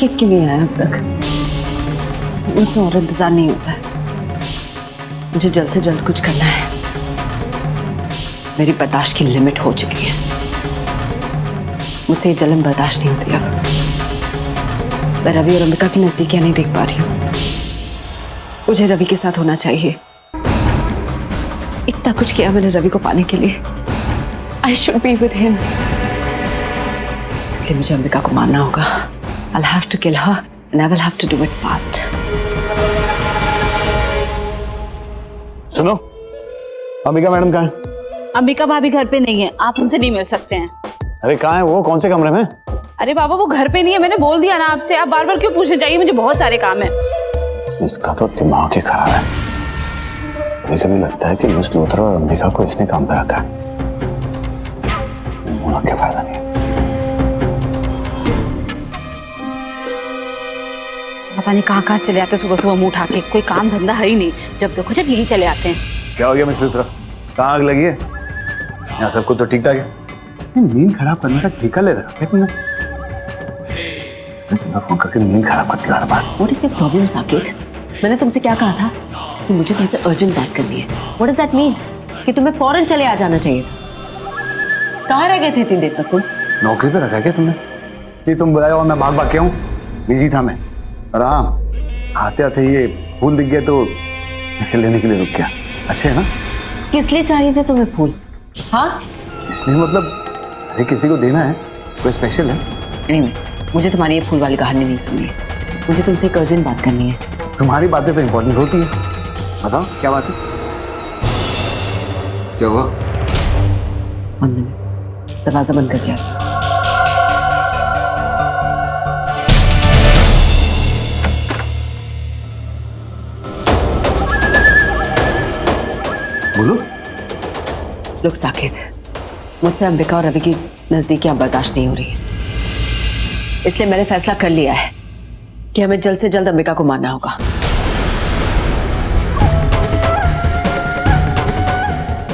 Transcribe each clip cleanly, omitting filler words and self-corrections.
साकेत क्यों नहीं आया अब तक? मुझसे और इंतजार नहीं होता है। मुझे जल्द से जल्द कुछ करना है। मेरी बर्दाश्त की लिमिट हो चुकी है। मुझसे ये जलन बर्दाश्त नहीं होती अब। मैं रवि और अंबिका की नजदीकियां नहीं देख पा रही हूँ। मुझे रवि के साथ होना चाहिए। इतना कुछ किया मैंने रवि को पाने के लिए। I should be with him. इसलिए मुझे अंबिका को मारना होगा। I'll have to kill her and I will have to do it fast. सुनो, अंबिका मैडम कहाँ है? अंबिका भाभी घर पे नहीं है, आप उनसे नहीं मिल सकते हैं। अरे कहाँ है वो? कौन से कमरे में? अरे बाबा वो घर पे नहीं है, मैंने बोल दिया ना आपसे। आप बार बार क्यों पूछने जाइए, मुझे बहुत सारे काम है। इसका तो दिमाग ही खराब है। कभी कभी लगता है कि मिस लूथरा और अंबिका को इसने काम पे रखा है। मुझे क्या फायदा नहीं है। पता नहीं कहाँ चले आते सुबह सुबह मुंह उठा के। कोई काम धंधा है ही नहीं, जब देखो जब यही चले आते हैं। क्या हो गया मिस लूथरा? कहाँ आग लगी है? यहाँ सब कुछ तो ठीक ठाक है। नींद खराब करने का ठेका ले रखा है तुमने। सुबह फोन करके नींद खराब करती है हर बार। What is your problem, Saket? मैंने तुमसे क्या कहा था कि मुझे तुमसे अर्जेंट बात करनी है? What does that mean? कि तुम्हें फौरन चले आ जाना चाहिए। कहाँ रह गए थे इतनी देर तक तुम? नौकरी पे रखा है क्या तुमने? कि तुम बुलाए और मैं भाग भाग के आऊं? बिजी था मैं। आराम आते आते ये फूल दिख गए तो इसे लेने के लिए रुक गया। अच्छे है ना? किस लिए चाहिए थे तुम्हें फूल? हाँ, इसलिए मतलब अरे किसी को देना है, कोई स्पेशल है? नहीं, मुझे तुम्हारी ये फूल वाली कहानी नहीं सुननी है। मुझे तुमसे एक अर्जेंट बात करनी है। तुम्हारी बातें तो इम्पोर्टेंट होती है। बताओ क्या बात है? क्या हुआ? 1 मिनट, दरवाजा बंद कर दिया। बोलो। लोग साकेत, मुझसे अंबिका और रवि की नजदीकियां बर्दाश्त नहीं हो रही है। इसलिए मैंने फैसला कर लिया है कि हमें जल्द से जल्द अंबिका को मारना होगा।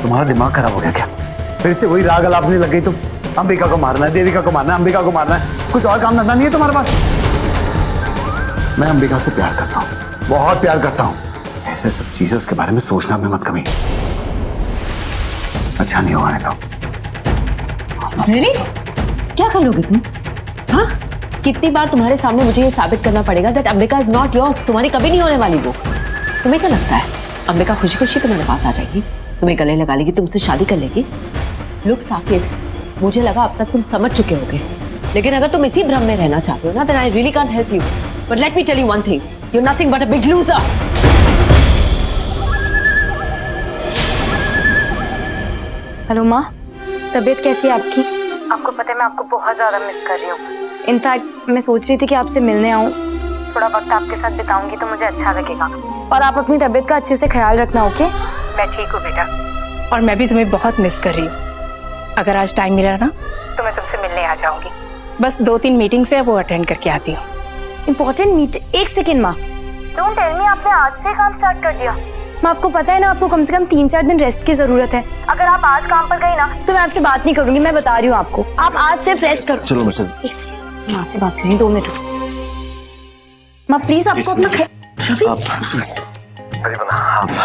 तुम्हारा दिमाग खराब हो गया क्या? फिर से वही राग अलापने लग गई तुम। अंबिका को मारना है, देविका को मारना है, अंबिका को मारना है। कुछ और काम धंधा नहीं है तुम्हारे पास? मैं अंबिका से प्यार करता हूँ, बहुत प्यार करता हूँ। ऐसे सब चीजें उसके बारे में सोचना में मत कमी। अच्छा नहीं होगा नहीं तो। Really? क्या कर लोगे तुम? हाँ? कितनी बार तुम्हारे सामने मुझे ये साबित करना पड़ेगा that Ambika is not yours? तुम्हारी कभी नहीं होने वाली वो। तुम्हें क्या लगता है अंबिका खुशी खुशी तुम्हारे पास आ जाएगी, तुम्हें गले लगा लेगी, तुमसे शादी कर लेगी? लोग साकेत, मुझे लगा अब तक तुम समझ चुके होगे, लेकिन अगर तुम इसी भ्रम में रहना चाहते हो ना, then I really can't help you. But let me tell you one thing, you're nothing but a big loser. Hello माँ, तबीयत कैसी है आपकी? आपको पता है मैं आपको बहुत ज़्यादा मिस कर रही हूँ। इनफैक्ट मैं सोच रही थी कि आपसे मिलने आऊँ, थोड़ा वक्त आपके साथ बिताऊंगी तो मुझे अच्छा लगेगा। और आप अपनी तबीयत का अच्छे से ख्याल रखना, ओके? मैं ठीक हूँ बेटा। और मैं भी तुम्हें बहुत मिस कर रही हूँ। अगर आज टाइम मिला ना तो मैं तुमसे मिलने आ जाऊंगी। बस 2-3 मीटिंग्स है, वो अटेंड करके आती हूँ। Important meeting? एक सेकेंड माँ, डोंट टेल मी आपने आज से काम स्टार्ट कर दिया। माँ आपको पता है ना, आपको कम से कम 3-4 दिन रेस्ट की जरूरत है। अगर आप आज काम पर गई ना तो मैं आपसे बात नहीं करूंगी, मैं बता रही हूँ आपको। आप आज सिर्फ रेस्ट करो। चलो मैं एक सेकंड, माँ से बात करें, 2 मिनट रुको। माँ प्लीज आपको अपना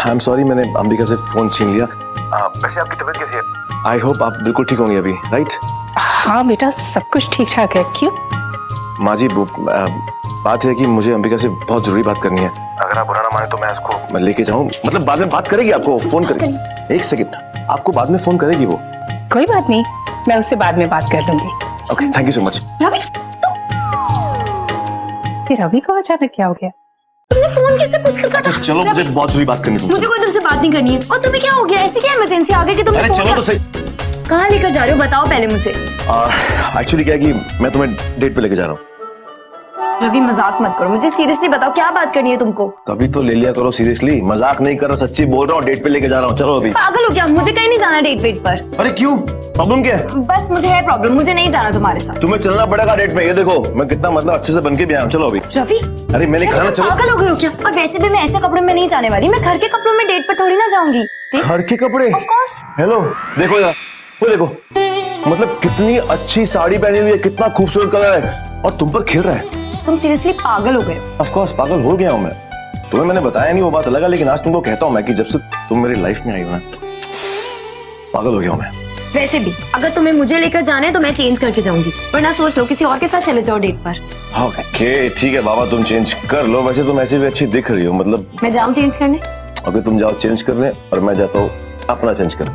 आई एम सॉरी, मैंने अंबिका से फोन छीन लिया। वैसे आपकी तबीयत कैसी है? आई होप आप बिल्कुल ठीक होंगे अभी, राइट? हाँ बेटा, सब कुछ ठीक ठाक है। क्यों? माँ जी, बात है कि मुझे अंबिका से बहुत जरूरी बात करनी है। अगर आप बुरा ना माने तो मैं उसको लेके जाऊँ, मतलब बाद में बात करेगी, आपको फोन करेगी। एक सेकंड, आपको बाद में फोन करेगी वो। कोई बात नहीं, मैं उससे बाद में बात कर लूंगी। Okay, thank you so much. Ravi, फिर रवि को अचानक क्या हो गया? तुमने फोन कैसे पूछ कर काटा? चलो, मुझे बहुत जरूरी बात करनी है। मुझे कोई तुमसे बात नहीं करनी है। और तुम्हें क्या हो गया? ऐसी क्या इमरजेंसी आ गई कि तुमने अरे फोन चलो तो सही। कहाँ लेकर जा रहे हो बताओ पहले मुझे। एक्चुअली क्या है कि मैं तुम्हें डेट पे लेके जा रहा हूँ। रवि मजाक मत करो, मुझे सीरियसली बताओ क्या बात करनी है तुमको? कभी तो ले लिया करो सीरियसली, मजाक नहीं कर रहा, सच्ची बोल रहा हूँ। डेट पे लेके जा रहा हूँ, चलो अभी। पागल हो क्या? मुझे कहीं नहीं जाना डेट वेट पर। अरे क्यों? प्रॉब्लम क्या है? बस मुझे है प्रॉब्लम, मुझे नहीं जाना तुम्हारे साथ। तुम्हें चलना पड़ेगा डेट पे। ये देखो मैं कितना मतलब अच्छे से बन के भी आया हूँ, चलो अभी। रवि, अरे मैंने कहा ना चलो। पागल हो गए हो क्या? और वैसे भी मैं ऐसे कपड़ों में नहीं जाने वाली, मैं घर के कपड़ों में डेट पर थोड़ी ना जाऊंगी। घर के कपड़े? Of course. हेलो, देखो यार, वो देखो, मतलब कितनी अच्छी साड़ी पहनी हुई है, कितना खूबसूरत कलर है, और तुम पर खिल रहा है। तुम सीरियसली पागल हो गए हो। ऑफ कोर्स पागल हो गया हूँ मैं। तुम्हें मैंने बताया नहीं वो बात अलग है, लेकिन आज तुमको कहता हूँ मैं कि जब से तुम मेरी लाइफ में आई हो ना, पागल हो गया हूँ मैं। वैसे भी अगर तुम्हें मुझे लेकर जाना है तो मैं चेंज करके जाऊंगी, वरना सोच लो किसी और के साथ चले जाओ डेट पर। ओके ठीक है बाबा, तुम चेंज कर लो। वैसे तुम ऐसे भी अच्छी दिख रही हो, मतलब मैं जाऊं चेंज करने? ओके तुम जाओ चेंज करने और मैं जाता हूँ अपना चेंज करने।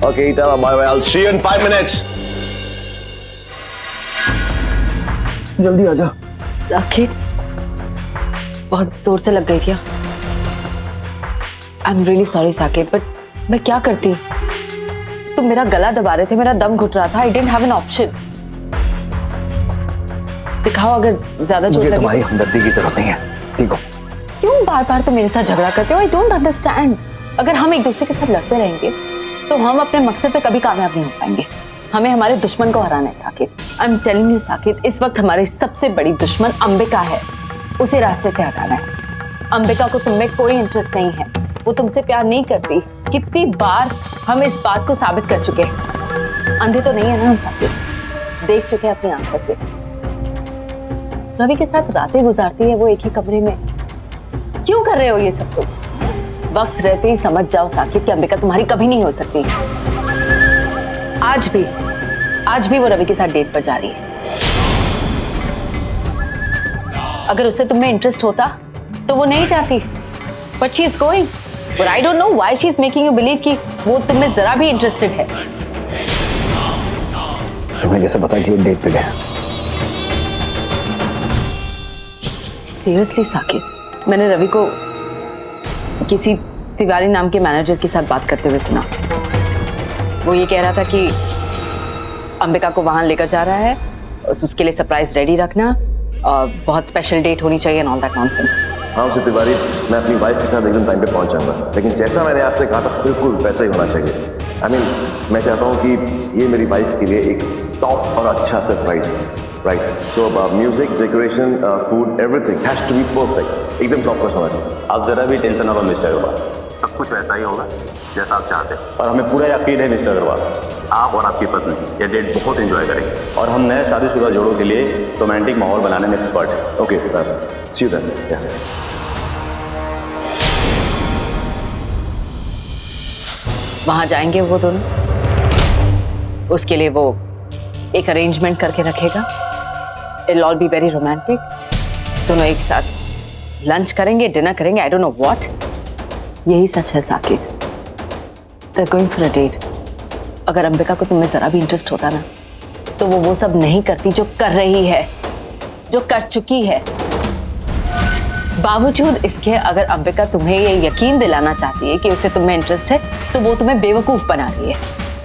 Okay bye bye, I will see you in 5 minutes. जल्दी आ जा। साकिब बहुत जोर से लग गई क्या? I am really sorry Saqib, but मैं क्या करती? तुम मेरा गला दबा रहे थे, मेरा दम घुट रहा था। I didn't have an option. दिखाओ अगर ज्यादा चोट मुझे लगी। तुम्हारी हमदर्दी की जरूरत नहीं है, ठीक हो? क्यों बार बार तुम मेरे साथ झगड़ा करते हो? I don't understand. अगर हम एक दूसरे के साथ लड़ते रहेंगे तो हम अपने मकसद पे कभी कामयाब नहीं हो पाएंगे। हमें हमारे दुश्मन को हराना है Saqib. I am telling you Saqib, इस वक्त हमारी सबसे बड़ी दुश्मन अंबिका है। उसे रास्ते से हटाना है। अंबिका को तुम में कोई इंटरेस्ट नहीं है, वो तुमसे प्यार नहीं करती। कितनी बार हम इस बात को साबित कर चुके हैं। अंधे तो नहीं है ना हम साकिब, देख चुके हैं अपनी आंखों से। रवि के साथ रातें गुजारती है वो एक ही कमरे में। क्यों कर रहे हो ये सब तुम? वक्त रहते ही समझ जाओ साकिब कि अंबिका तुम्हारी कभी नहीं हो सकती। आज भी वो रवि के साथ डेट पर जा रही है। अगर उससे तुम्हें इंटरेस्ट होता तो वो नहीं चाहती, but she is going. But I don't know why she is making you believe कि वो तुम्हें जरा भी इंटरेस्टेड है। तुम्हें कैसे पता कि वो डेट पे गया? सीरियसली साकिब, मैंने रवि को किसी तिवारी नाम के मैनेजर के साथ बात करते हुए सुना। वो ये कह रहा था कि अंबिका को वहां लेकर जा रहा है, उसके लिए सरप्राइज रेडी रखना और बहुत स्पेशल डेट होनी चाहिए एंड ऑल दैट नॉनसेंस। हाँ उसे तिवारी, मैं अपनी वाइफ के साथ एकदम टाइम पे पहुंच जाऊंगा, लेकिन जैसा मैंने आपसे कहा था बिल्कुल वैसा ही होना चाहिए। आई मीन मैं चाहता हूँ कि ये मेरी वाइफ के लिए एक टॉप और अच्छा सरप्राइज हो। Right, so music, decoration, food, everything has to be perfect, एकदम टॉप क्लास होना चाहिए। आप जरा भी टेंशन ना लो मिस्टर अग्रवाल, सब कुछ वैसा ही होगा जैसा आप चाहते हैं। और हमें पूरा यकीन है मिस्टर अग्रवाल, आप और आपकी पत्नी ये डेट बहुत एंजॉय करेंगे। और हम नए शादीशुदा जोड़ों के लिए रोमांटिक माहौल बनाने में एक्सपर्ट हैं। Okay see you then. वहां जाएंगे वो दोनों, उसके लिए वो एक अरेंजमेंट करके रखेगा। It all be very romantic. दोनों एक साथ लंच करेंगे, डिनर करेंगे, आई डोंट नो व्हाट। यही सच है Saqib, they are going for a date. अगर अंबिका को तुम्हें जरा भी इंटरेस्ट होता ना तो वो सब नहीं करती जो कर रही है, जो कर चुकी है। बावजूद इसके अगर अंबिका तुम्हें ये यकीन दिलाना चाहती है कि उसे तुम्हें इंटरेस्ट है तो वो तुम्हें बेवकूफ बना रही है।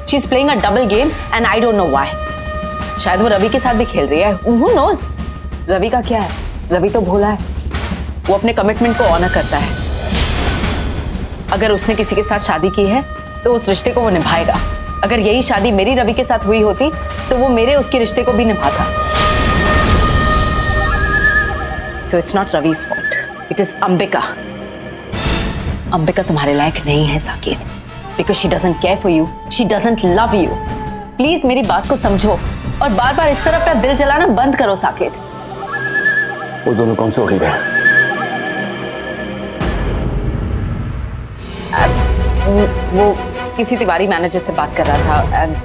She is playing a double game and I don't know why. शायद वो रवि के साथ भी खेल रही है, हु नोज। रवि का क्या है, रवि तो भोला है, वो अपने कमिटमेंट को ऑनर करता है। अगर उसने किसी के साथ शादी की है तो उस रिश्ते को वो निभाएगा। अगर यही शादी मेरी रवि के साथ हुई होती तो वो मेरे उसके रिश्ते को भी निभाता। So it's not Ravi's fault, it is Ambika. Ambika तुम्हारे लायक नहीं है Saket, because she doesn't care for you, she doesn't love you। Please मेरी बात को समझो और बार बार इस तरह अपना दिल जलाना बंद करो साकेत। वो दोनों कौन से होटल गए? वो किसी तिवारी मैनेजर से बात कर रहा था एंड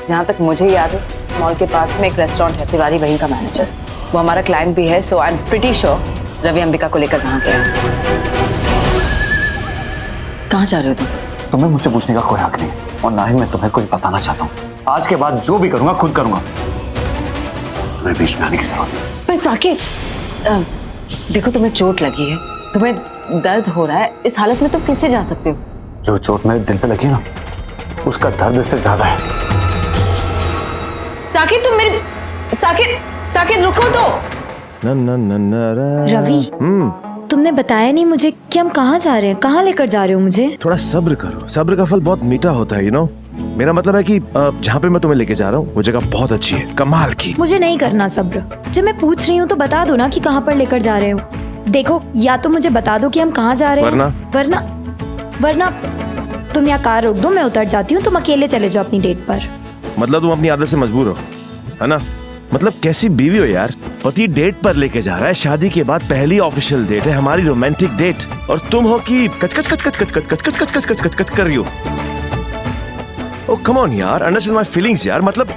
जहाँ तक मुझे याद है मॉल के पास में एक रेस्टोरेंट है, तिवारी वहीं का मैनेजर। वो हमारा क्लाइंट भी है, so I am pretty sure Ravi Ambika को लेकर वहां गया। कहाँ जा रहे हो तुम? तुम्हें मुझसे पूछने का कोई हक नहीं और ना ही मैं तुम्हें कुछ बताना चाहता हूँ। आज के बाद जो भी करूंगा खुद करूंगा, तुम्हें बीच में आने की जरूरत नहीं। पर साकिब देखो, तुम्हें चोट लगी है, तुम्हें दर्द हो रहा है, इस हालत में तुम कैसे जा सकते हो? जो चोट मेरे दिल पे लगी ना, उसका दर्द इससे ज्यादा है। साकिब तुम मेरी साकिब रुको तो। रवि, तुमने बताया नहीं मुझे कि हम कहाँ जा रहे हैं, कहाँ लेकर जा रहे हो मुझे? थोड़ा सब्र करो, सब्र का फल बहुत मीठा होता है, यू नो। मेरा मतलब है कि जहाँ पे मैं तुम्हें लेके जा रहा हूँ वो जगह बहुत अच्छी है, कमाल की। मुझे नहीं करना सब्र। जब मैं पूछ रही हूँ तो बता दो ना कि कहाँ पर लेकर जा रहे हो। देखो, या तो मुझे बता दो कि हम कहाँ जा रहे हैं, वरना तुम यहाँ कार रोक दो, मैं उतर जाती हूँ, तुम अकेले चले जाओ अपनी डेट पर। मतलब तुम अपनी आदत से मजबूर हो, है ना? मतलब कैसी बीवी हो यार, पति डेट पर लेके जा रहा है, शादी के बाद पहली ऑफिशियल डेट है, हमारी रोमांटिक डेट, और तुम हो कि कच कच कच कच कच कच कच कच कच कच कच कच कच कर रही हो। ओ कम ऑन यार, अंडरस्टैंड माय फीलिंग्स यार, मतलब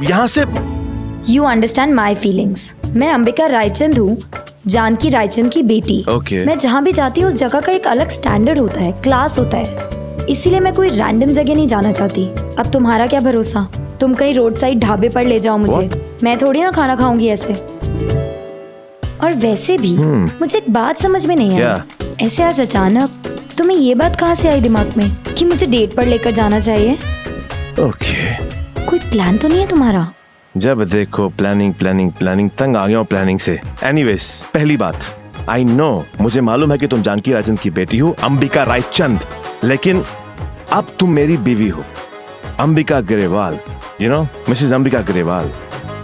यहाँ से। You understand my feelings. मैं अंबिका रायचंद हूँ, जानकी रायचंद की बेटी। Okay. मैं जहाँ भी जाती हूँ उस जगह का एक अलग स्टैंडर्ड होता है, क्लास होता है, इसीलिए मैं कोई रैंडम जगह नहीं जाना चाहती। अब तुम्हारा क्या भरोसा, तुम कहीं रोड साइड ढाबे पर ले जाओ मुझे। मैं थोड़ी ना खाना खाऊंगी ऐसे। और वैसे भी मुझे एक बात समझ में नहीं आई, ऐसे आज अचानक तुम्हें ये बात कहाँ से आई दिमाग में कि मुझे डेट पर लेकर जाना चाहिए? ओके, कोई प्लान तो नहीं है तुम्हारा? जब देखो प्लानिंग प्लानिंग प्लानिंग, तंग आ गया हूँ प्लानिंग से। एनीवेज, पहली बात, आई नो, मुझे मालूम है कि तुम जानकी रायचंद की बेटी हो, अंबिका रायचंद, लेकिन अब तुम मेरी बीवी हो, Ambika Grewal, you know, Mrs Ambika Grewal.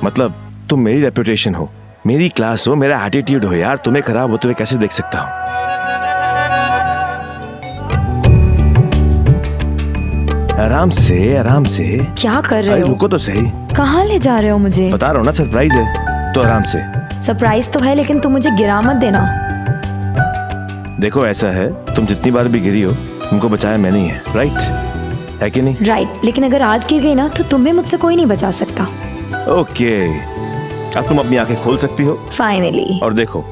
मतलब तुम मेरी रेपुटेशन हो, मेरी क्लास हो, मेरा एटीट्यूड हो यार, तुम्हें खराब होते हुए कैसे देख सकता हूँ? आराम से आराम से। क्या कर रहे हो? रुको तो सही। कहाँ ले जा रहे हो मुझे? बता रहा हूँ ना, सरप्राइज है, तो आराम से। सरप्राइज तो है, लेकिन तुम मुझे गिरा मत देना। देखो ऐसा है, तुम जितनी बार भी गिरी हो, तुमको बचाया मैंने ही है, राइट है कि नहीं? राइट, लेकिन अगर आज गिर गई ना तो तुम्हें मुझसे कोई नहीं बचा सकता। ओके, अब तुम अपनी आंखें खोल सकती हो फाइनली। और देखो।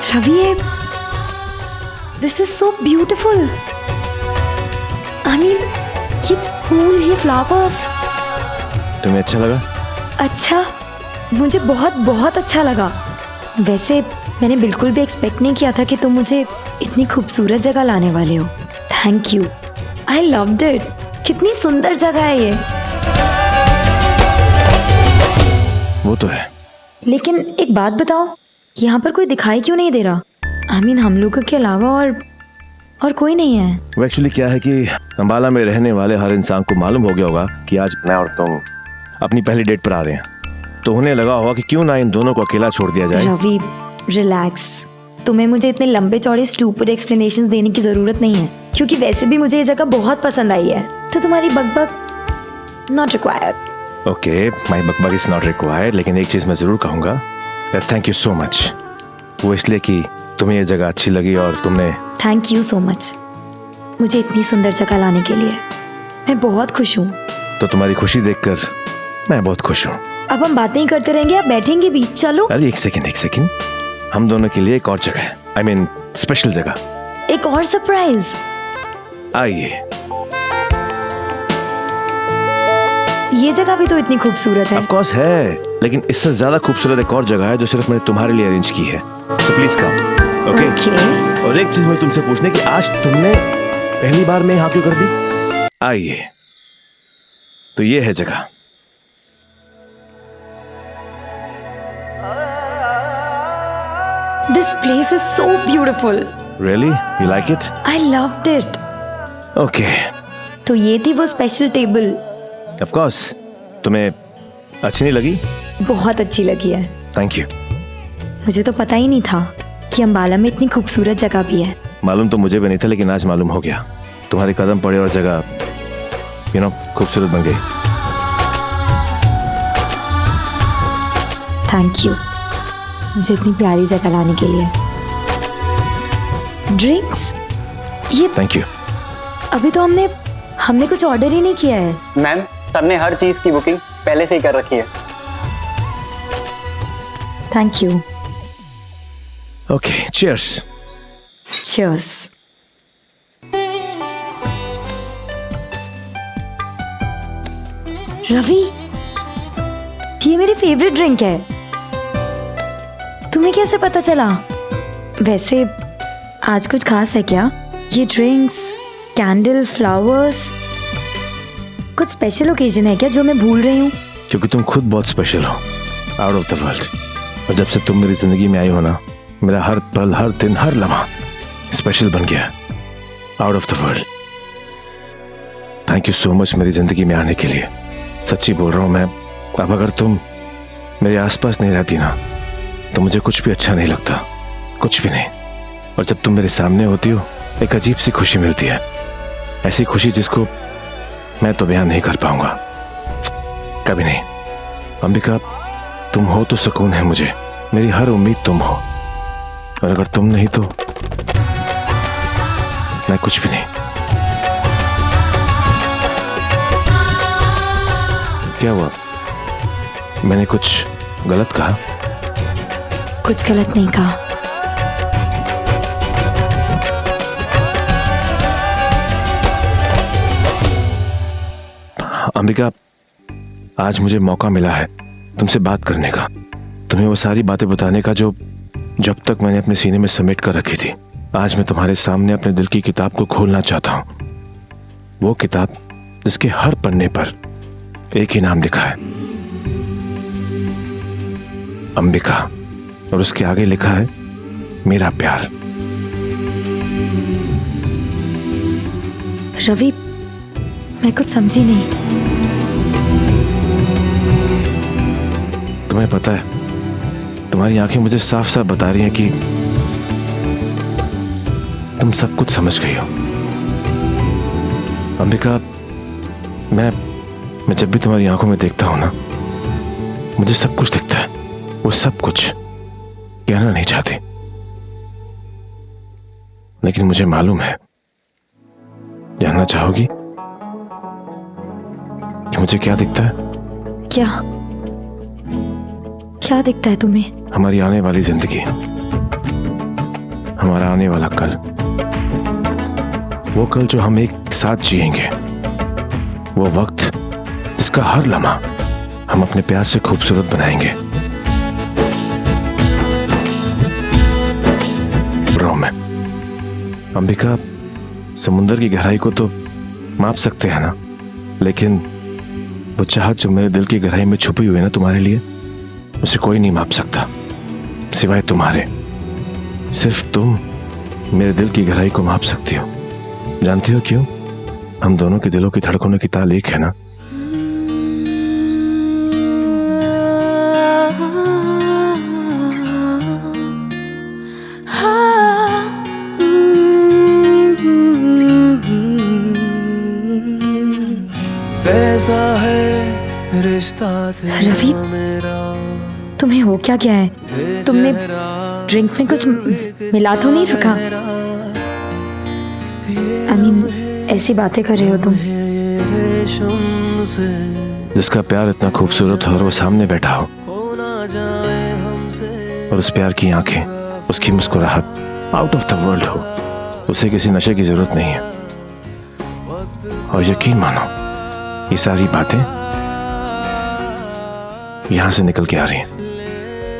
Ravi, this is so beautiful. I mean, ये फूल, ये फ्लावर्स। तुम्हें अच्छा लगा? अच्छा, मुझे बहुत बहुत अच्छा लगा। वैसे मैंने बिल्कुल भी एक्सपेक्ट नहीं किया था कि तुम मुझे इतनी खूबसूरत जगह लाने वाले हो। Thank you, I loved it. कितनी सुंदर जगह है ये। वो तो है, लेकिन एक बात बताओ, यहाँ पर कोई दिखाई क्यों नहीं दे रहा? आई मीन, हम लोगों के अलावा और कोई नहीं है। वो एक्चुअली क्या है कि अंबाला में रहने वाले हर इंसान को मालूम हो गया होगा कि आज मैं और तुम अपनी पहली डेट पर आ रहे हैं, तो उन्हें लगा होगा कि क्यों ना इन दोनों को अकेला छोड़ दिया जाए। रवि, रिलैक्स। तुम्हें मुझे इतने लंबे चौड़े स्टूपिड एक्सप्लेनेशंस देने की जरूरत नहीं है, क्योंकि वैसे भी मुझे ये जगह बहुत पसंद आई है, तो तुम्हारी बकबक नॉट रिक्वायर्ड। ओके, माय बकबक इज नॉट रिक्वायर्ड, लेकिन एक चीज मैं जरूर कहूंगा, थैंक यू सो मच। वो इसलिए कि तुम्हें ये जगह अच्छी लगी और तुमने। थैंक यू सो मच मुझे इतनी सुंदर जगह लाने के लिए। मैं बहुत खुश हूँ। तो तुम्हारी खुशी देखकर मैं बहुत खुश हूँ। अब हम बातें ही करते रहेंगे या बैठेंगे भी? चलो। अरे एक सेकंड, हम दोनों के लिए एक और जगह है, आई मीन स्पेशल जगह, एक और सरप्राइज। आइए। ये जगह भी तो इतनी खूबसूरत है। ऑफ कोर्स है, लेकिन इससे ज्यादा खूबसूरत एक और जगह है जो सिर्फ मैंने तुम्हारे लिए अरेंज की है, सो प्लीज कम। ओके। और एक चीज मुझे तुमसे पूछने की, आज तुमने पहली बार में यहाँ क्यों कर दी? आइए, तो ये है जगह। This place is so beautiful. Really, you like it? I loved it. Okay. तो ये थी वो स्पेशल टेबल। Of course. तुम्हें अच्छी नहीं लगी? बहुत अच्छी लगी है। Thank you. मुझे तो पता ही नहीं था कि अंबाला में इतनी खूबसूरत जगह भी है। मालूम तो मुझे भी नहीं था, लेकिन आज मालूम हो गया। तुम्हारे कदम पड़े और जगह खूबसूरत बन गई। थैंक यू मुझे इतनी प्यारी जगह लाने के लिए। ड्रिंक्स, ये थैंक यू। अभी तो हमने कुछ ऑर्डर ही नहीं किया है। मैम, सर ने हर चीज की बुकिंग पहले से ही कर रखी है। Thank you. Okay, cheers. Cheers. Ravi, ये मेरी फेवरेट ड्रिंक है। तुम्हें कैसे पता चला? वैसे आज कुछ खास है क्या? ये ड्रिंक्स, कैंडल, फ्लावर्स, कुछ स्पेशल ओकेजन है क्या जो मैं भूल रही हूँ? क्योंकि तुम खुद बहुत स्पेशल हो, आउट ऑफ द वर्ल्ड। और जब से तुम मेरी जिंदगी में आई हो ना, मेरा हर पल, हर दिन, हर लम्हा स्पेशल बन गया, out of the world. Thank you so much मेरी जिंदगी में आने के लिए। सच्ची बोल रहा हूँ मैं, अब अगर तुम मेरे आसपास नहीं रहती ना तो मुझे कुछ भी अच्छा नहीं लगता, कुछ भी नहीं। और जब तुम मेरे सामने होती हो एक अजीब सी खुशी मिलती है, ऐसी खुशी जिसको मैं तो बयान नहीं कर पाऊंगा, कभी नहीं। अंबिका, तुम हो तो सुकून है मुझे, मेरी हर उम्मीद तुम हो, और अगर तुम नहीं तो मैं कुछ भी नहीं। क्या हुआ, मैंने कुछ गलत कहा? कुछ गलत नहीं कहा। अंबिका, आज मुझे मौका मिला है तुमसे बात करने का, तुम्हें वो सारी बातें बताने का जो जब तक मैंने अपने सीने में समेट कर रखी थी। आज मैं तुम्हारे सामने अपने दिल की किताब को खोलना चाहता हूं, वो किताब जिसके हर पन्ने पर एक ही नाम लिखा है, अंबिका, और उसके आगे लिखा है मेरा प्यार। रवि, मैं कुछ समझी नहीं। तुम्हें पता है, तुम्हारी आंखें मुझे साफ साफ बता रही हैं कि तुम सब कुछ समझ गई हो। अंबिका, मैं जब भी तुम्हारी आंखों में देखता हूं ना, मुझे सब कुछ दिखता है, वो सब कुछ कहना नहीं चाहती, लेकिन मुझे मालूम है। जानना चाहोगी कि मुझे क्या दिखता है? क्या क्या दिखता है तुम्हें? हमारी आने वाली जिंदगी, हमारा आने वाला कल, वो कल जो हम एक साथ जिएंगे, वो वक्त जिसका हर लम्हा हम अपने प्यार से खूबसूरत बनाएंगे। मैं अंबिका, समुंदर की गहराई को तो माप सकते हैं ना, लेकिन वो चाहत जो मेरे दिल की गहराई में छुपी हुई है ना तुम्हारे लिए, उसे कोई नहीं माप सकता सिवाय तुम्हारे। सिर्फ तुम मेरे दिल की गहराई को माप सकती हो। जानती हो क्यों? हम दोनों के दिलों की धड़कनों की ताल एक है ना। रवि, तुम्हें हो क्या गया है? तुमने ड्रिंक में कुछ मिला तो नहीं रखा? ऐसी बातें कर रहे हो तुम। जिसका प्यार इतना खूबसूरत हो और वो सामने बैठा हो, और उस प्यार की आंखें, उसकी मुस्कुराहट आउट ऑफ द वर्ल्ड हो, उसे किसी नशे की जरूरत नहीं है। और यकीन मानो, ये सारी बातें यहां से निकल के आ रही हैं,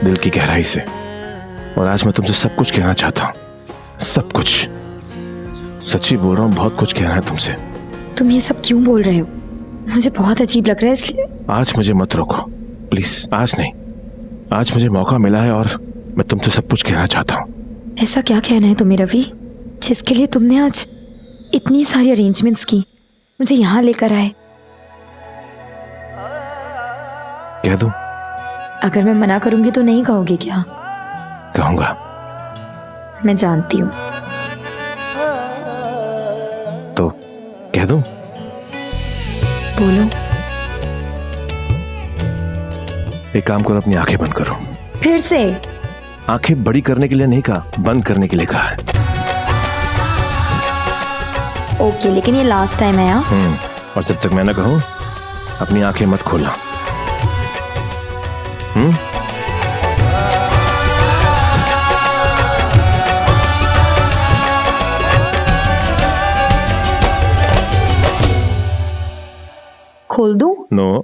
दिल की गहराई से। और आज मैं तुमसे सब कुछ कहना चाहता हूं, सब कुछ। सच्ची बोल रहा हूं, बहुत कुछ कहना है तुमसे। तुम ये सब क्यों बोल रहे हो? मुझे बहुत अजीब लग रहा है, इसलिए। आज मुझे मत रोको प्लीज, आज नहीं। आज मुझे मौका मिला है और मैं तुमसे सब कुछ कहना चाहता हूँ। ऐसा क्या कहना है तुम्हें रवि, जिसके लिए तुमने आज इतनी सारी अरेंजमेंट्स की, मुझे यहाँ लेकर आए? कह दूं? अगर मैं मना करूंगी तो नहीं कहोगे क्या? कहूंगा। मैं जानती हूँ। तो कह दूं? बोलो। एक काम करो, अपनी आंखें बंद करो। फिर से? आंखें बड़ी करने के लिए नहीं कहा, बंद करने के लिए कहा है। ओके, लेकिन ये लास्ट टाइम है। और जब तक मैं ना कहूं, अपनी आंखें मत खोलना। खोल दूं? नो।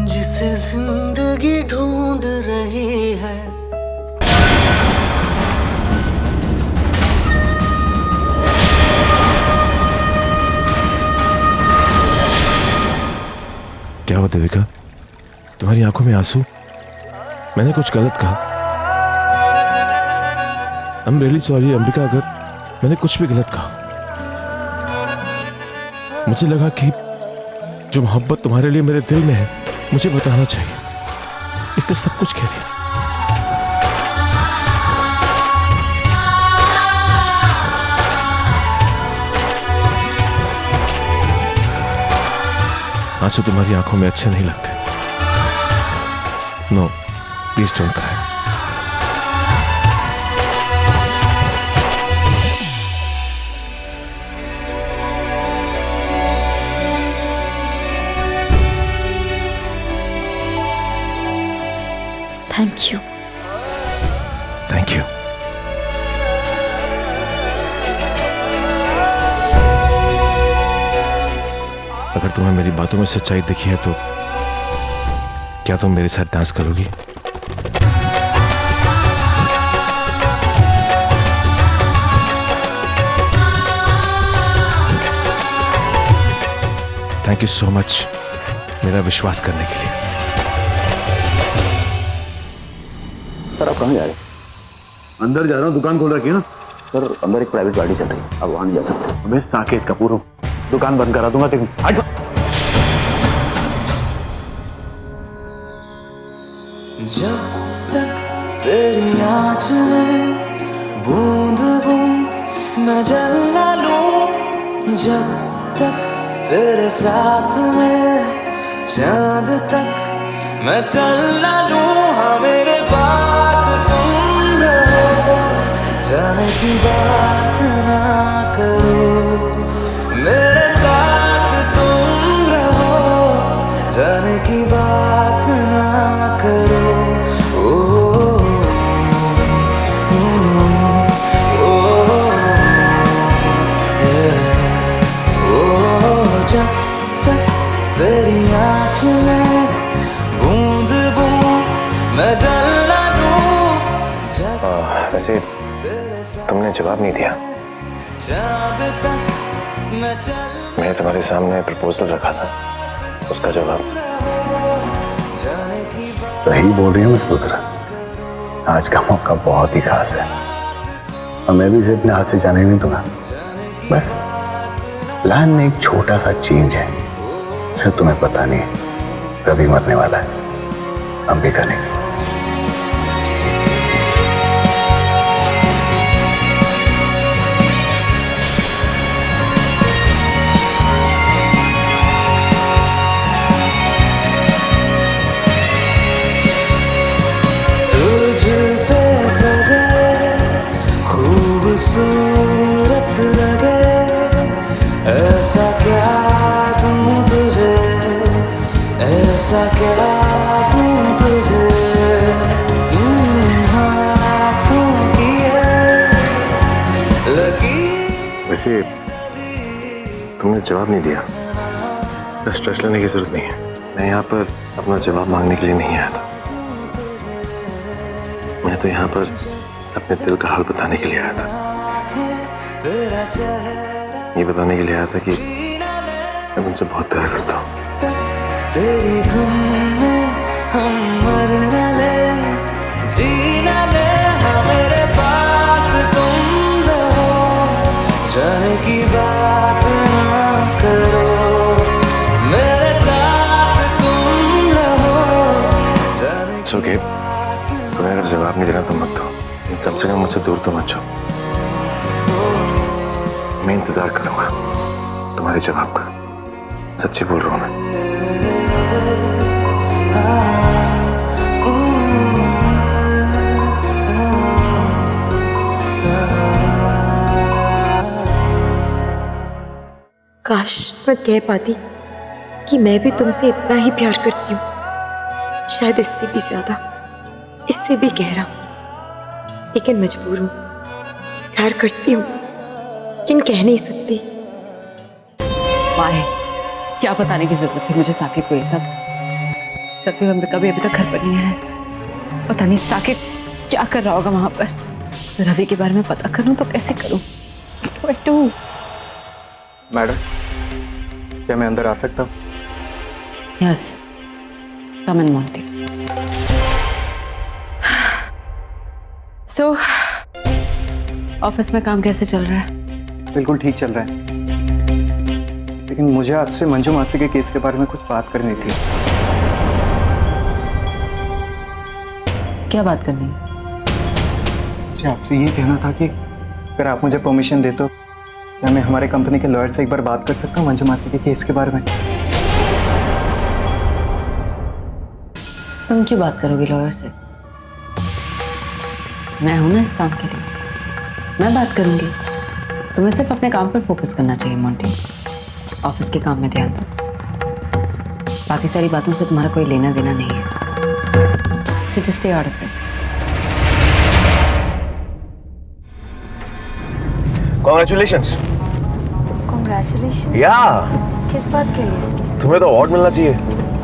जिसे जिंदगी ढूंढ रही है, क्या हुआ देविका, तुम्हारी आंखों में आंसू? मैंने कुछ गलत कहा? आई एम रियली सॉरी अंबिका, अगर मैंने कुछ भी गलत कहा। मुझे लगा कि जो मोहब्बत तुम्हारे लिए मेरे दिल में है मुझे बताना चाहिए, इसने सब कुछ कह दिया। आंसू तुम्हारी आंखों में अच्छे नहीं लगते। No, please don't cry. Thank you. Thank you. अगर तुम्हें मेरी बातों में सच्चाई दिखी है तो क्या तुम मेरे साथ डांस करोगी? थैंक यू सो मच मेरा विश्वास करने के लिए। सर आप कहाँ जा रहे हैं? अंदर जा रहा हूँ, दुकान खोल रखी है ना। सर अंदर एक प्राइवेट गाड़ी चल रही है, आप वहाँ नहीं जा सकते। मैं साकेत कपूर हूँ, दुकान बंद करा दूंगा तेरी। जब तक तेरी आँच में बूंद बूंद मैं जल ना लूं, जब तक तेरे साथ में चांद तक मैं चल ना लूं, हाँ मेरे पास तुम रहो, जाने की बात ना करो, मेरे साथ तुम रहो, जाने की बात ना करो। तेरी आँच में बूंद बूंद मैं जल ना लूं। वैसे तुमने जवाब नहीं दिया। मैंने तुम्हारे सामने प्रपोजल रखा था, उसका जवाब। सही बोल रही हूँ मिस लुथरा, आज का मौका बहुत ही खास है और मैं भी इसे अपने हाथ से जाने नहीं दूंगा। बस प्लान में एक छोटा सा चेंज है जो तुम्हें पता नहीं है। रवि मरने वाला है, अंबिका नहीं। तुझ पे सजे खूबसूरत लगे, ऐसा क्या दूं तुझे, ऐसा क्या दूं तुझे, हाथों की लगी। वैसे तुमने जवाब नहीं दिया, स्ट्रेस लेने की जरूरत नहीं है। मैं यहाँ पर अपना जवाब मांगने के लिए नहीं आया था, मैं तो यहाँ पर अपने दिल का हाल बताने के लिए आया था। ये बताने के लिए आया था कि मैं तुमसे बहुत प्यार करता हूँ। तेरी धुन में हम मर न ले, जी न ले, हाँ मेरे पास तुम रहो, जाने की बात ना करो, मेरे साथ तुम रहो, जाने की ओके, तुम्हें अगर जवाब नहीं देना तो मत दो, कम से कम मुझसे दूर तो मत जाओ। मैं इंतजार करूंगा तुम्हारे जवाब का। सच्ची बोल रहा हूं मैं। काश मैं कह पाती कि मैं भी तुमसे इतना ही प्यार करती हूँ, शायद इससे भी ज्यादा, इससे भी गहरा, लेकिन मजबूर हूँ। प्यार करती हूँ लेकिन कह नहीं सकती। वाह, क्या बताने की जरूरत थी मुझे साकेत को ये सब, जब भी अंबिका भी अभी तक घर पर नहीं है। पता नहीं साकेत क्या कर रहा होगा वहां पर। रवि के बारे में पता करूं तो कैसे करूं? मैडम, क्या मैं अंदर आ सकता हूँ? यस, कम इन मोंटी। सो ऑफिस में काम कैसे चल रहा है? बिल्कुल ठीक चल रहा है, लेकिन मुझे आपसे मंजू मासी के केस के बारे में कुछ बात करनी थी। क्या बात करनी है? मुझे आपसे ये कहना था कि अगर आप मुझे परमिशन दे तो क्या मैं हमारे कंपनी के लॉयर से एक बार बात कर सकता हूँ मंजू मासी के केस के बारे में? तुम क्यों बात करोगे लॉयर से? मैं हूं ना इस काम के लिए, मैं बात करूंगी। तुम्हें सिर्फ अपने काम पर फोकस करना चाहिए मोंटी। ऑफिस के काम में ध्यान दो, बाकी सारी बातों से तुम्हारा कोई लेना देना नहीं है। So just stay out of it. Congratulations. Congratulations. या किस बात के लिए? तुम्हें तो अवार्ड मिलना चाहिए।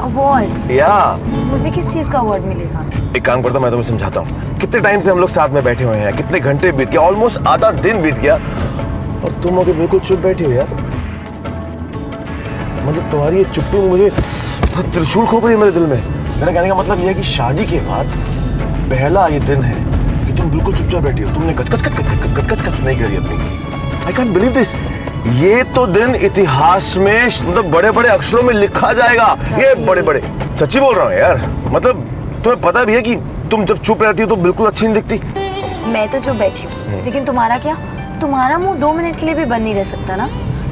अवार्ड? या मुझे किस चीज का अवार्ड मिलेगा? एक काम करता हूं, मैं तुम्हें समझाता हूँ। कितने टाइम से हम लोग साथ में बैठे हुए हैं, कितने घंटे बीत गया, ऑलमोस्ट आधा दिन बीत गया, और तुम होके बिल्कुल चुप बैठी हो यार। मतलब तुम्हारी ये चुप्पी मुझे त्रिशूल खो गई मेरे दिल में। मेरा कहने का मतलब यह है कि शादी के बाद पहला ये दिन है कि तुम बिल्कुल चुपचाप बैठी हो, तुमने कच कच कच कच कच कच कच कच नहीं करी अपनी। I can't believe this. ये तो दिन इतिहास में मतलब बड़े बड़े अक्षरों में लिखा जाएगा। ये बड़े बड़े, सच्ची बोल रहा हूँ यार। मतलब तुम्हें पता भी है कि तुम जब चुप रहती हो तो बिल्कुल अच्छी नहीं दिखती। मैं तो चुप बैठी हूँ, लेकिन तुम्हारा क्या? तुम्हारा मुंह 2 मिनट के लिए भी बंद नहीं रह सकता ना।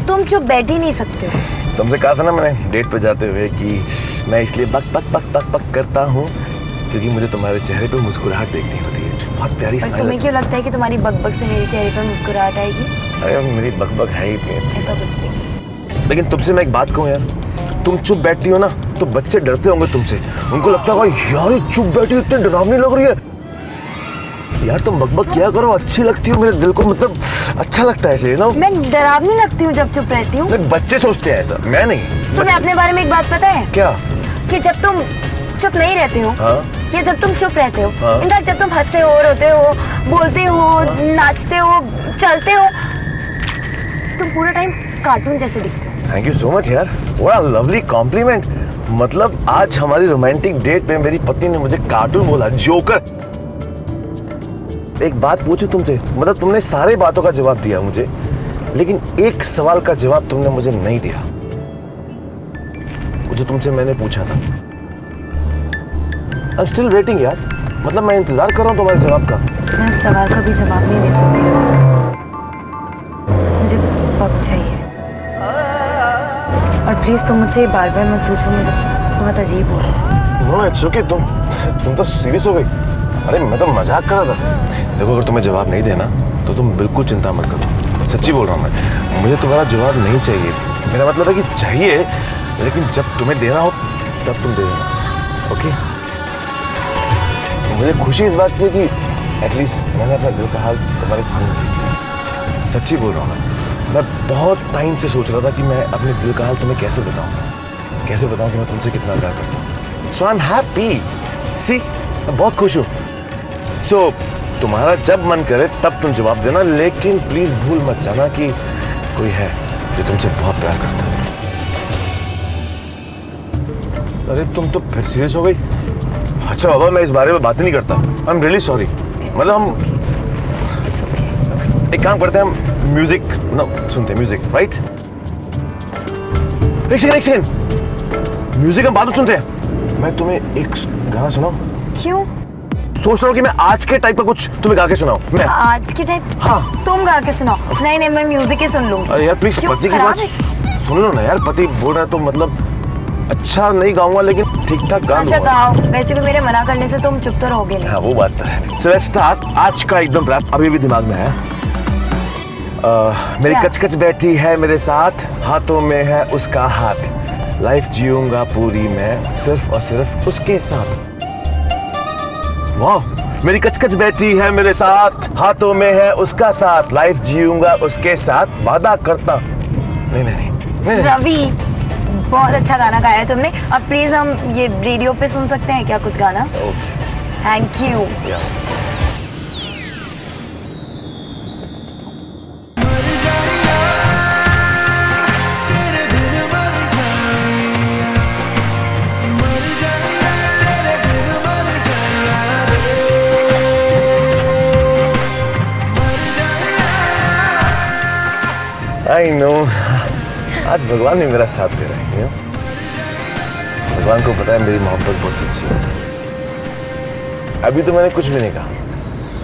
तुम चुप बैठ ही नहीं सकते हो। तुमसे कहा था ना मैंने डेट पे जाते हुए कि मैं इसलिए बक बक बक बक बक करता हूँ क्योंकि मुझे तुम्हारे चेहरे पे मुस्कुराहट देखनी होती है। बहुत प्यारी और स्माइल। तुम्हें क्यों लगता है कि तुम्हारी बकबक से मेरे चेहरे पर मुस्कुराहट आएगी? अरे मेरी बकबक है ही नहीं। ऐसा कुछ भी नहीं। लेकिन तुमसे मैं एक बात कहूँ यार, तुम चुप बैठती हो ना तो बच्चे डरते होंगे तुमसे। उनको लगता होगा यार ये चुप बैठी इतनी डरावनी लग रही है। यार तुम बकबक किया करो, अच्छी लगती हो मेरे दिल को, मतलब अच्छा लगता है ऐसे ना। मैं डरावनी लगती हूँ जब चुप रहती हूँ? बच्चे सोचते हैं ऐसा, मैं नहीं। तुम्हें अपने बारे में एक बात पता है क्या? कि जब तुम चुप नहीं रहते हो, हाँ? या जब तुम चुप रहते हो, हाँ? इनफैक्ट जब तुम हंसते हो, रोते हो, बोलते हो, नाचते हो, चलते हो, तुम पूरा टाइम कार्टून जैसे दिखते हो। थैंक यू सो मच यार, व्हाट अ लवली कॉम्प्लीमेंट। मतलब आज हमारी रोमांटिक डेट पे मेरी पत्नी ने मुझे कार्टून बोला, जोकर। एक बात पूछूं तुमसे, मतलब तुमने सारे बातों का जवाब दिया मुझे, लेकिन एक सवाल का जवाब तुमने मुझे नहीं दिया, जो तुमसे मैंने पूछा था। आई एम स्टिल वेटिंग यार, मतलब मैं इंतजार कर रहा हूँ तुम्हारे जवाब का। मैं उस सवाल का भी जवाब नहीं दे सकती, मुझे वक्त चाहिए। और प्लीज तुम मुझसे ये बार बार मत पूछो, मुझे बहुत अजीब हो रहा है। नो इट्स ओके, तुम तो सीरियस हो गई। अरे मैं तो मजाक कर रहा था। देखो अगर तुम्हें जवाब नहीं देना तो तुम बिल्कुल चिंता मत करो, सच्ची बोल रहा हूँ मैं। मुझे तुम्हारा जवाब नहीं चाहिए, मेरा मतलब है कि चाहिए, लेकिन जब तुम्हें देना हो तब तुम दे देना, ओके? मुझे खुशी इस बात की है कि एटलीस्ट मैंने अपना दिल का हाल तुम्हारे सामने रख दिया। सच्ची बोल रहा हूँ मैं बहुत टाइम से सोच रहा था कि मैं अपने दिल का हाल तुम्हें कैसे बताऊँ कि मैं तुमसे कितना प्यार करता हूँ। सो आई एम हैप्पी, सी मैं बहुत खुश हूँ। सो तुम्हारा जब मन करे तब तुम जवाब देना, लेकिन प्लीज भूल मत जाना कि कोई है जो तुमसे बहुत प्यार करता है। अरे तुम तो फिर सीरियस हो गई। अच्छा बाबा, मैं इस बारे में बात नहीं करता, आई एम रियली सॉरी। मतलब हम एक काम करते हैं, हम म्यूजिक सुनते हैं, म्यूजिक, राइट? एक सेकंड, म्यूजिक हम बाद में सुनते हैं। मैं तुम्हें एक गाना सुनाऊं? क्यों? सोच रहा हूँ कि मैं आज के टाइप का कुछ तुम्हें गा के सुनाऊं। मैं आज के टाइप? हाँ। तुम गा के सुनाओ। नहीं मैं म्यूजिक ही सुन लूंगी। अरे यार प्लीज क्यों? पति की खराब बात है? सुन लो ना यार, पति बोल रहा है तो मतलब अच्छा नहीं गाऊंगा लेकिन ठीक ठाक गा अच्छा लूंगा। गाओ, वैसे भी मेरे मना करने से तुम चुप तो रहोगे नहीं। हाँ वो बात तो है। So let's start। आज का एकदम रैप अभी भी दिमाग में है। मेरी क्या? कचकच बैठी है मेरे साथ, हाथों में है उसका हाथ, लाइफ जीऊंगा पूरी मैं सिर्फ और सिर्फ उसके साथ। वाह, मेरी कचकच बैठी है मेरे साथ, हाथों में है उसका साथ, लाइफ जीऊंगा उसके साथ, वादा करता। नहीं। रवि, बहुत अच्छा गाना गाया है तुमने। अब प्लीज हम ये रेडियो पे सुन सकते हैं क्या कुछ गाना? Okay, thank you. I know, आज भगवान ने मेरा साथ दे रहा है। भगवान को पता है मेरी मोहब्बत बहुत सच्ची है। अभी तो मैंने कुछ भी नहीं कहा।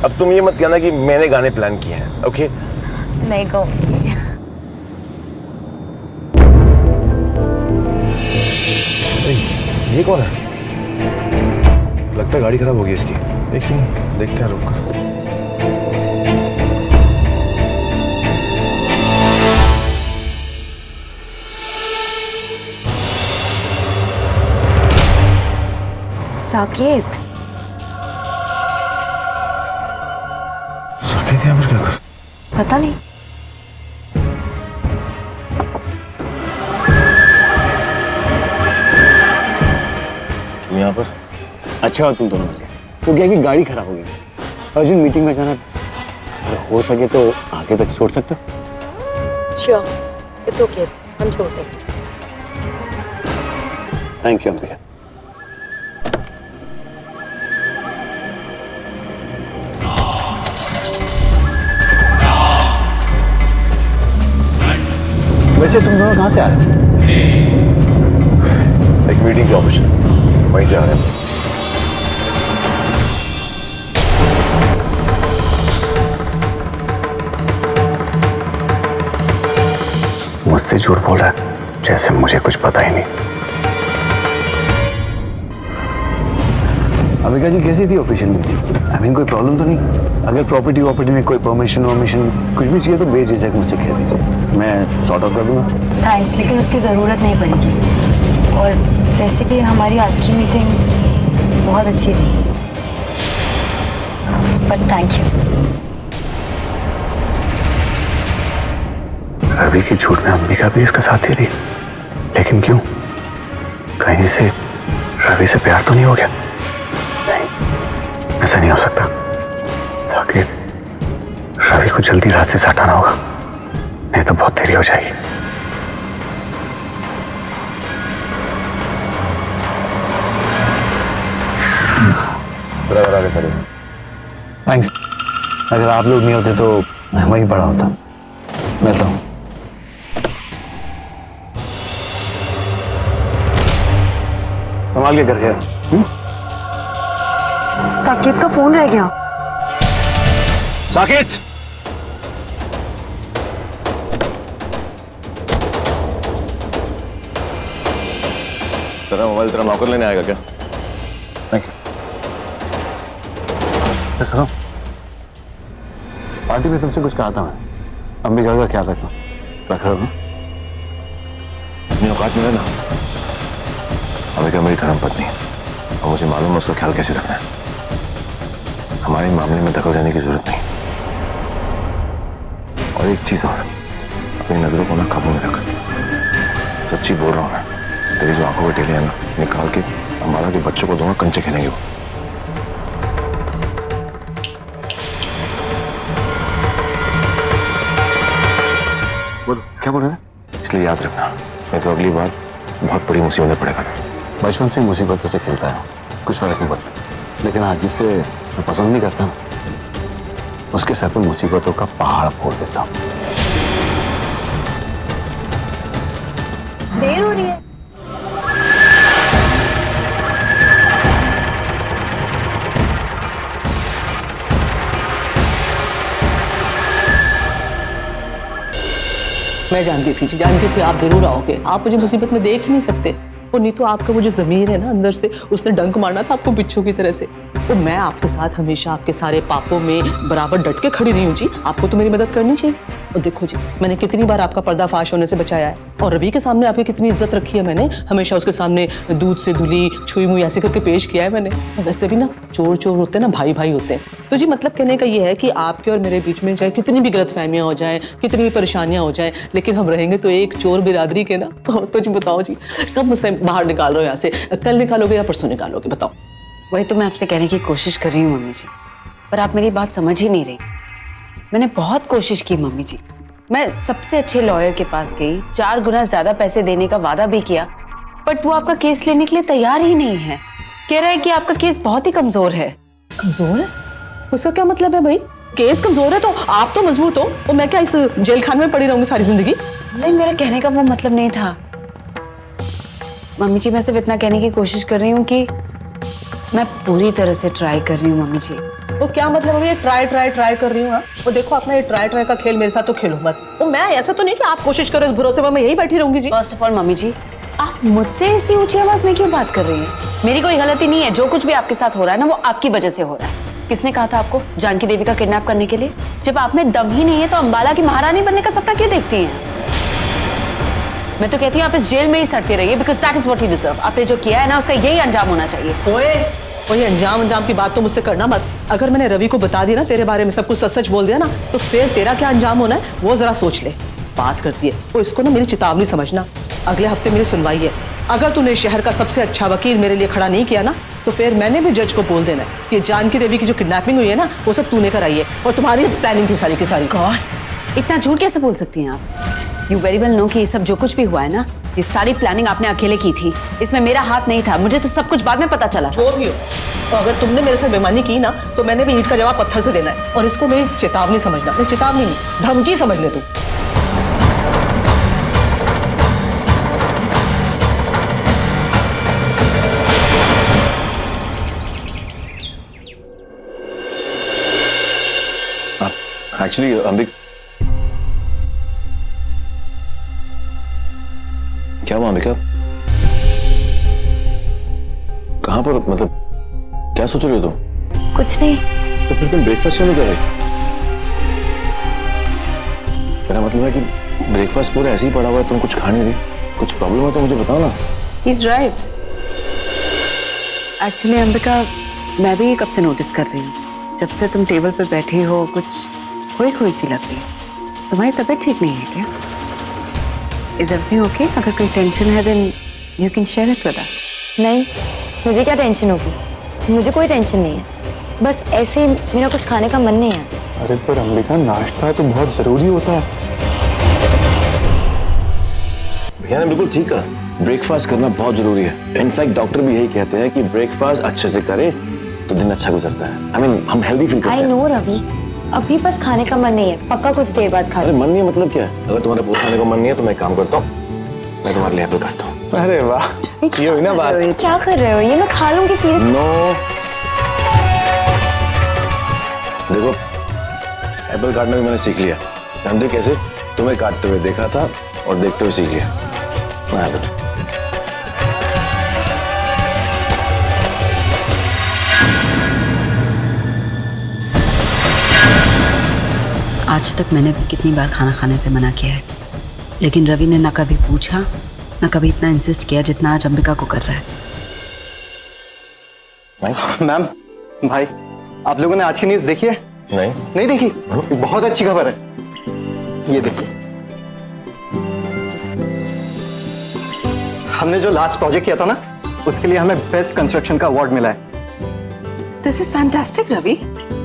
अब तुम ये मत कहना कि मैंने गाने प्लान किए हैं, ओके? नहीं कहूँगी। ये कौन है? लगता है गाड़ी खराब हो गई इसकी। देख सही, देखते हैं, रुक कर। साकेत, साकेत यहाँ पर क्या कर? पता नहीं। तुम यहाँ पर? अच्छा हो तुम दोनों मिल गए। तो क्या कि गाड़ी खराब हो गई, अर्जेंट मीटिंग में जाना। अगर हो सके तो आगे तक छोड़ सकते हो? श्योर, इट्स ओके, हम छोड़ देंगे। Thank you Ambika. वैसे तुम दोनों कहाँ से आ रहे थे? एक मीटिंग की ऑफिस, वहीं से आ रहे हैं। मुझसे झूठ बोल रहा है जैसे मुझे कुछ पता ही नहीं। अंबिका जी कैसी थी ऑफिशियल मीटिंग? आई मीन कोई प्रॉब्लम तो नहीं? अगर प्रॉपर्टी में कोई परमिशन कुछ भी चाहिए तो बेझिझक मुझसे कह दीजिए, मैं सॉर्ट आउट कर दूंगा। थैंक्स, लेकिन उसकी ज़रूरत नहीं पड़ेगी। और वैसे भी हमारी आज की मीटिंग बहुत अच्छी रही, बट थैंक यू। रवि की झूठ में अंबिका भी इसका साथ दे रही, लेकिन क्यों? कहीं से रवि से प्यार तो नहीं हो गया? नहीं, ऐसा नहीं हो सकता। साकेत, रवि को जल्दी रास्ते से हटाना होगा, नहीं तो बहुत देरी हो जाएगी। बराबर आगे सर। थैंक्स। अगर आप लोग नहीं होते तो मैं वहीं पड़ा होता। मिलता हूँ। संभाल के कर गया। साकेत का फोन रह गया। साकेत, तेरा मोबाइल तेरा नौकर लेने आएगा क्या? Thank you. सुनो, पार्टी में तुमसे कुछ कहा था मैं, अंबिका का ख्याल रखना। रख रहे हो ना? अपनी औकात में रहना। अंबिका मेरी धर्मपत्नी है और मुझे मालूम है उसका ख्याल कैसे रखना है। हमारे मामले में दखल देने की जरूरत नहीं। और एक चीज और, अपनी नजरों को ना काबू में रख। सच्ची बोल रहा हूँ मैं, तेरी जो आंखों के टेले हैं ना, निकाल के हमारा के बच्चों को दूंगा, कंचे खेलेंगे वो। बोलो, क्या बोल रहे हैं? इसलिए याद रखना, नहीं तो अगली बार बहुत बड़ी मुसीबत में पड़ेगा। बचपन से मुसीबतों से खेलता है, कुछ फर्क नहीं पड़ता। लेकिन आज जिससे मैं पसंद नहीं करता ना, उसके सर पर मुसीबतों का पहाड़ फोड़ देता हूँ। देर हो रही है। मैं जानती थी आप जरूर आओगे। आप मुझे मुसीबत में देख ही नहीं सकते। और नहीं तो आपका वो जो ज़मीर है ना अंदर से, उसने डंक मारना था आपको बिच्छू की तरह से। तो मैं आपके साथ हमेशा आपके सारे पापों में बराबर डट के खड़ी रही हूँ जी। आपको तो मेरी मदद करनी चाहिए। और देखो जी, मैंने कितनी बार आपका पर्दाफाश होने से बचाया है। और रवि के सामने आपकी कितनी इज्जत रखी है मैंने। हमेशा उसके सामने दूध से धुली छुई मुई ऐसे करके पेश किया है मैंने। और वैसे भी ना चोर चोर होते हैं ना, भाई भाई होते हैं। तो जी मतलब कहने का ये है कि आपके और मेरे बीच में चाहे कितनी भी गलतफहमियां हो जाएं, कितनी भी परेशानियां हो जाएं, लेकिन हम रहेंगे तो एक चोर बिरादरी के ना। तो जी बताओ जी, कब मुझसे बाहर निकाल रहे हो यहाँ से? कल निकालोगे या परसों निकालोगे? बताओ। वही तो मैं आपसे कहने की कोशिश कर रही हूँ मम्मी जी, पर आप मेरी बात समझ ही नहीं रही। मैंने बहुत कोशिश की मम्मी जी, मैं सबसे अच्छे लॉयर के पास गई, 4 गुना ज्यादा पैसे देने का वादा भी किया, बट वो आपका केस लेने के लिए तैयार ही नहीं है। कह रहा है कि आपका केस बहुत ही कमजोर है। कमजोर है? उसका क्या मतलब है भाई? केस कमजोर है तो आप तो मजबूत हो, और मैं क्या इस जेल खाने में पड़ी रहूंगी सारी जिंदगी? नहीं, मेरा कहने का वो मतलब नहीं था मम्मी जी। मैं सिर्फ इतना कहने की कोशिश कर रही हूँ कि मैं पूरी तरह से ट्राई कर रही हूँ मम्मी जी। तो क्या मतलब है ये ट्राई कर रही हूँ? वो देखो अपना ये ट्राई का खेल मेरे साथ तो खेलो मत। तो मैं ऐसा तो नहीं कि आप कोशिश करो इस भरोसे में मैं यही बैठी रहूंगी जी। फर्स्ट ऑफ ऑल मम्मी जी, आप मुझसे ऐसी ऊंची आवाज में क्यों बात कर रही हैं? मेरी कोई गलती नहीं है। जो कुछ भी आपके साथ हो रहा है ना, वो आपकी वजह से हो रहा है। किसने कहा था आपको जानकी देवी का किडनैप करने के लिए? जब आप में दम ही नहीं है तो अंबाला की महारानी बनने का सपना क्यों देखती हैं? मैं तो कहती हूँ आप इस जेल में ही सड़ते रहिए, because that is what you deserve. आपने जो किया है ना, उसका यही अंजाम होना चाहिए। ओए, वही अंजाम की बात तो मुझसे करना मत। अगर मैंने रवि को बता दिया ना तेरे बारे में, सब कुछ सच बोल दिया ना, तो फिर तेरा क्या अंजाम होना है वो जरा सोच ले। बात करती है वो, इसको ना मेरी चेतावनी समझना। अगले हफ्ते मेरी सुनवाई है। अगर तूने शहर का सबसे अच्छा वकील मेरे लिए खड़ा नहीं किया ना, तो फिर मैंने भी जज को बोल देना है कि जानकी देवी की जो किडनैपिंग हुई है ना, वो सब तूने कराई है और तुम्हारी प्लानिंग थी सारी की सारी। गॉड, इतना झूठ कैसे बोल सकती हैं आप? यू वेरी वेल नो कि ये सब जो कुछ भी हुआ है ना, ये सारी प्लानिंग आपने अकेले की थी। इसमें मेरा हाथ नहीं था। मुझे तो सब कुछ बाद में पता चला। जो भी हो, तो अगर तुमने मेरे साथ बेईमानी की ना, तो मैंने भी ईंट का जवाब पत्थर से देना है। और इसको मेरी चेतावनी समझना। नहीं, चेतावनी नहीं, धमकी समझ ले तू। एक्चुअली अंबिक, क्या हुआ अंबिका? कहां पर, मतलब क्या सोच रही हो तुम? कुछ नहीं। तो फिर तुम ब्रेकफास्ट क्यों नहीं कर रही? मेरा मतलब है कि ब्रेकफास्ट पूरा ऐसे ही पड़ा हुआ है, तुम कुछ खा नहीं रही। कुछ प्रॉब्लम है तो मुझे बताओ ना। He's right. एक्चुअली अंबिका, मैं भी कब से नोटिस कर रही हूँ, जब से तुम टेबल पर बैठी हो कुछ खोई सी लग रही है। तुम्हारी तबीयत ठीक नहीं है क्या? Is everything okay? अगर कोई टेंशन है then you can share it with us. नहीं, मुझे क्या टेंशन होगी? मुझे कोई टेंशन नहीं है। बस ऐसे ही मेरा कुछ खाने का मन नहीं है। अरे पर अंबिका, नाश्ता है तो बहुत जरूरी होता है। भैया ने बिल्कुल ठीक कहा, ब्रेकफास्ट करना बहुत जरूरी है। इनफैक्ट डॉक्टर भी यही कहते हैं कि ब्रेकफास्ट अच्छे से करे तो दिन अच्छा गुजरता है। I mean, हम हेल्दी फील करते हैं। I know रवि, अभी बस खाने का मन नहीं है। पक्का कुछ देर बाद खा। अरे मन नहीं है मतलब क्या है? अगर तुम्हारे पूछ खाने का मन नहीं है तो मैं काम करता हूँ, मैं तुम्हारे लिए एप्पल काटता हूँ। अरे वाह, ये हुई ना बात। क्या कर रहे हो? ये मैं खा लूंगी सीरियसली। नो, देखो एप्पल काटना भी मैंने सीख लिया। जानते हो कैसे? तुम्हें काटते हुए देखा था और देखते हुए सीख लिया। आज तक मैंने कितनी बार खाना खाने से मना किया है, लेकिन रवि ने ना कभी पूछा, ना कभी इतना इंसिस्ट किया जितना आज अंबिका को कर रहा है। मैम, भाई, आप लोगों ने आज की न्यूज़ देखी है? नहीं देखी? बहुत अच्छी खबर है। ये देखिए, हमने जो लास्ट प्रोजेक्ट किया था ना, उसके लिए हमें बेस्ट कंस्ट्रक्शन का अवार्ड मिला है। दिस इज फैंटास्टिक रवि,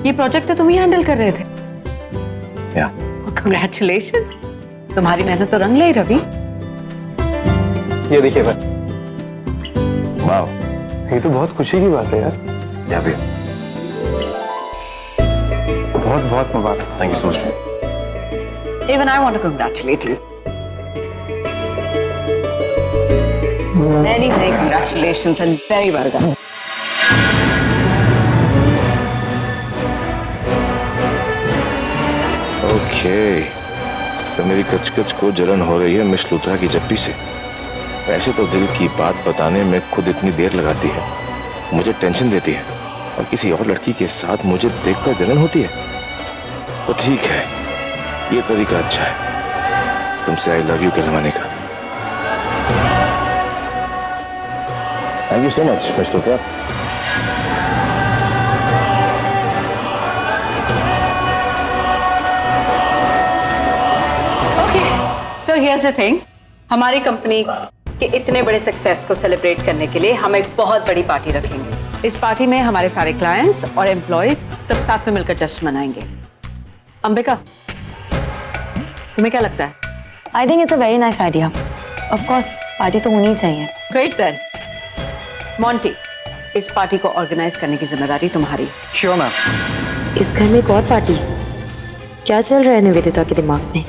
ये प्रोजेक्ट तो तुम ही हैंडल कर रहे थे। Congratulations, तुम्हारी मेहनत तो रंग लाई रवि। ये देखिए भाई, वाह, ये तो बहुत खुशी की बात है यार। यहाँ पे बहुत बहुत मुबारक। Thank you so much. Even I want to congratulate you. Many congratulations and very well done. Okay, तो मेरी कचकच को जलन हो रही है मिस लूथरा की जप्पी से। वैसे तो दिल की बात बताने में खुद इतनी देर लगाती है, मुझे टेंशन देती है, और किसी और लड़की के साथ मुझे देखकर जलन होती है। तो ठीक है, ये तरीका अच्छा है तुमसे आई लव यू कहलवाने का। Thank you so much miss Luthra. So here's the thing, हमारी कंपनी के इतने बड़े सक्सेस को सेलिब्रेट करने के लिए हम एक बहुत बड़ी पार्टी रखेंगे। इस पार्टी में हमारे सारे क्लाइंट्स और एम्प्लॉयज सब साथ में मिलकर जश्न मनाएंगे। अंबिका, तुम्हें क्या लगता है? I think it's a very nice idea. Of course, party तो होनी चाहिए। Great then. मोंटी, इस पार्टी को ऑर्गेनाइज करने की जिम्मेदारी तुम्हारी। Sure ma'am. इस घर में एक और पार्टी क्या चल रहा है निवेदिता के दिमाग में?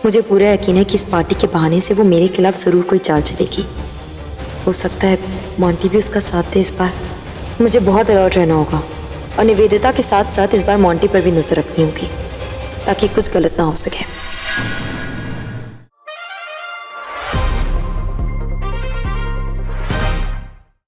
मुझे पूरा यकीन है कि इस पार्टी के बहाने से वो मेरे खिलाफ जरूर कोई चाल चलेगी। हो सकता है मोंटी भी उसका साथ दे इस बार। मुझे बहुत अलर्ट रहना होगा और निवेदिता के साथ साथ इस बार मोंटी पर भी नजर रखनी होगी ताकि कुछ गलत ना हो सके।